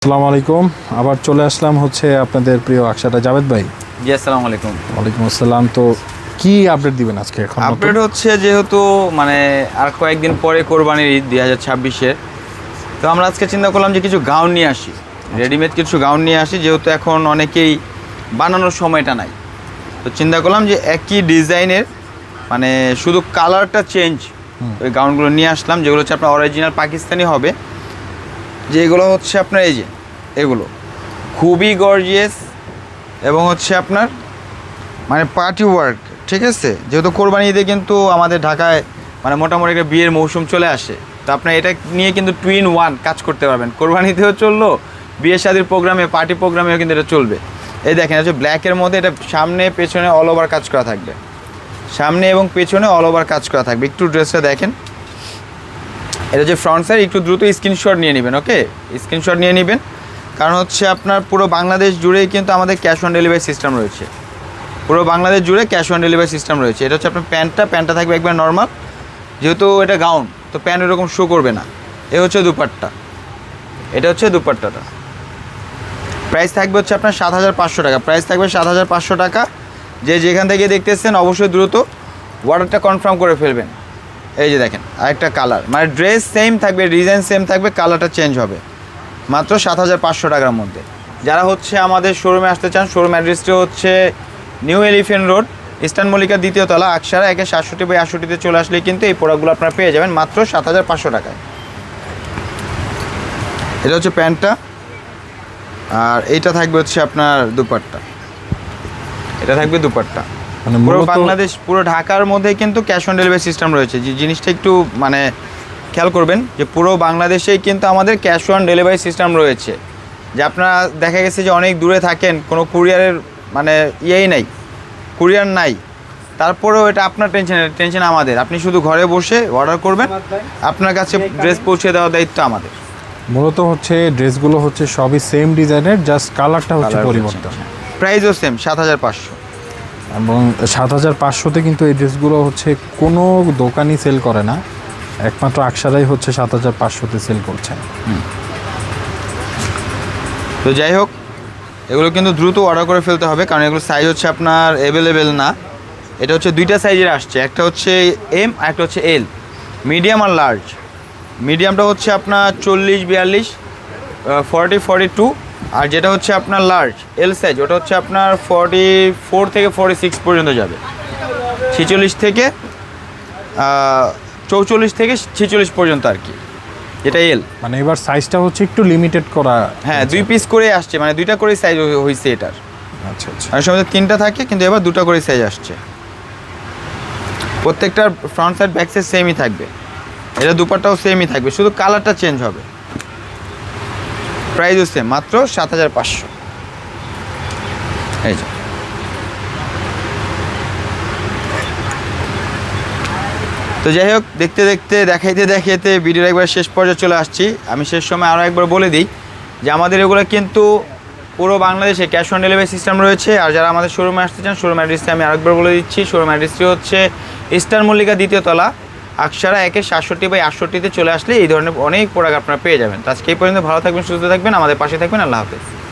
আসসালামু আলাইকুম। আবার চলে আসলাম হচ্ছে আপনাদের প্রিয় আকশাটা জাভেদ ভাই। জি আসসালামু আলাইকুম। ওয়ালাইকুম আসসালাম। তো কি আপডেট দিবেন আজকে? এখন আপডেট হচ্ছে যেহেতু মানে আর কয়েকদিন পরে কোরবানির ঈদ 2026-এর, তো আমরা আজকে চিন্তা করলাম যে কিছু গাউন নিয়ে আসি, রেডিমেড কিছু গাউন নিয়ে আসি, যেহেতু এখন অনেকেই বানানোর সময়টা নাই। তো চিন্তা করলাম যে একই ডিজাইনের মানে শুধু কালারটা চেঞ্জ ওই গাউনগুলো নিয়ে আসলাম, যেগুলো হচ্ছে আপনার অরিজিনাল পাকিস্তানি হবে, যেগুলো হচ্ছে আপনার এই যে এগুলো খুবই গর্জিয়াস এবং হচ্ছে আপনার মানে পার্টি ওয়ার্ক। ঠিক আছে, যেহেতু কোরবানি ঈদে কিন্তু আমাদের ঢাকায় মানে মোটামুটি একটা বিয়ের মৌসুম চলে আসে, তো আপনার এটা নিয়ে কিন্তু 2 in 1 কাজ করতে পারবেন। কোরবানিতেও চললো, বিয়ে শাদির প্রোগ্রামে, পার্টি প্রোগ্রামেও কিন্তু এটা চলবে। এই দেখেন, হচ্ছে ব্ল্যাকের মধ্যে এটা সামনে পেছনে অল ওভার কাজ করা থাকবে, সামনে এবং পেছনে অল ওভার কাজ করা থাকবে। একটু ড্রেসটা দেখেন, এটা যে ফ্রন্ট সাইড, একটু দ্রুত স্ক্রিনশট নিয়ে নেবেন। ওকে, স্ক্রিনশট নিয়ে নেবেন, কারণ হচ্ছে আপনার পুরো বাংলাদেশ জুড়েই কিন্তু আমাদের ক্যাশ অন ডেলিভারি সিস্টেম রয়েছে। পুরো বাংলাদেশ জুড়ে ক্যাশ অন ডেলিভারি সিস্টেম রয়েছে। এটা হচ্ছে আপনার প্যান্টটা থাকবে একবার নর্মাল, যেহেতু এটা গাউন তো প্যান্ট এরকম শো করবে না। এ হচ্ছে দুপাট্টা, এটা হচ্ছে দুপাট্টাটা। প্রাইস থাকবে হচ্ছে আপনার 7,500 টাকা। প্রাইস থাকবে 7,500 টাকা। যে যেখান থেকে দেখতেছেন অবশ্যই দ্রুত অর্ডারটা কনফার্ম করে ফেলবেন। এই যে দেখেন আরেকটা কালার, মানে ড্রেস সেম থাকবে, ডিজাইন সেম থাকবে, কালারটা চেঞ্জ হবে। মাত্র 7,500 টাকার মধ্যে। যারা হচ্ছে আমাদের শোরুমে আসতে চান, শোরুম অ্যাড্রেসটি হচ্ছে new Elephant road, eastern Mallika 2য় তলা, আকশারা 1/67/68-তে চলে আসলেই কিন্তু এই প্রোডাক্টগুলো আপনারা পেয়ে যাবেন মাত্র 7,500 টাকায়। এটা হচ্ছে প্যান্টটা, আর এইটা থাকবে হচ্ছে আপনার দুপাট্টা। এটা থাকবে দুপাট্টা। মানে পুরো মূলত বাংলাদেশ, পুরো ঢাকার মধ্যে কিন্তু ক্যাশ অন ডেলিভারি সিস্টেম রয়েছে। যে জিনিসটা একটু মানে খেয়াল করবেন, যে পুরো বাংলাদেশেই কিন্তু আমাদের ক্যাশ অন ডেলিভারি সিস্টেম রয়েছে। যে আপনারা দেখা গেছে যে অনেক দূরে থাকেন, কোনো কুরিয়ারের মানে ইয়েই নাই, কুরিয়ার নাই, তারপরেও এটা আপনার টেনশন আমাদের। আপনি শুধু ঘরে বসে অর্ডার করবেন, আপনার কাছে ড্রেস পৌঁছে দেওয়ার দায়িত্ব আমাদের। মূলত হচ্ছে ড্রেসগুলো হচ্ছে সবই সেম ডিজাইনের, জাস্ট কালারটা হচ্ছে পরিবর্তন। প্রাইসও সেম 7,500। এবং 7,500-তে কিন্তু এই ড্রেসগুলো হচ্ছে কোনো দোকানই সেল করে না, একমাত্র আকশারাই হচ্ছে 7,500-তে সেল করছে। তো যাই হোক, এগুলো কিন্তু দ্রুত অর্ডার করে ফেলতে হবে, কারণ এগুলো সাইজ হচ্ছে আপনার অ্যাভেলেবেল না। এটা হচ্ছে দুইটা সাইজের আসছে, একটা হচ্ছে এম আর একটা হচ্ছে এল, মিডিয়াম আর লার্জ। মিডিয়ামটা হচ্ছে আপনার 40-42, 40-42, আর যেটা হচ্ছে আপনার লার্জ এল সাইজ, ওটা হচ্ছে আপনার 44 থেকে 46 পর্যন্ত যাবে। 46 থেকে 44 থেকে 46 পর্যন্ত আর কি, এটা এল। মানে এবার সাইজটা হচ্ছে একটু লিমিটেড করা। হ্যাঁ, 2 পিস করে আসছে, মানে 2টা করে সাইজ হয়েছে এটার। আচ্ছা আচ্ছা। অনেক সময় 3টা থাকে, কিন্তু এবার 2টা করে সাইজ আসছে। প্রত্যেকটার ফ্রন্ট সাইড ব্যাক সাইড সেমই থাকবে, এটা দুপাট্টাও সেমই থাকবে, শুধু কালারটা চেঞ্জ হবে। প্রাইসও সেম, মাত্র 7,500। এই যে তো যাই হোক, দেখতে দেখতে দেখাইতে দেখাইতে ভিডিওর একবার শেষ পর্যায়ে চলে আসছি। আমি শেষ সময় আরও একবার বলে দিই যে আমাদের এগুলো কিন্তু পুরো বাংলাদেশে ক্যাশ অন ডেলিভারি সিস্টেম রয়েছে। আর যারা আমাদের শোরুমে আসতে চান, শোরুম অ্যাড্রেসটি আমি আরেকবার বলে দিচ্ছি। শোরুম অ্যাড্রেসটি হচ্ছে ইস্টার্ন মল্লিকা 2য় তলা, আকশারা 1/67/68-তে চলে আসলে এই ধরনের অনেক প্রোডাক্ট আপনারা পেয়ে যাবেন। তো আজকে এই পর্যন্ত ভালো থাকবেন, সুস্থ থাকবেন, আমাদের পাশে থাকবেন। আল্লাহ হাফেজ।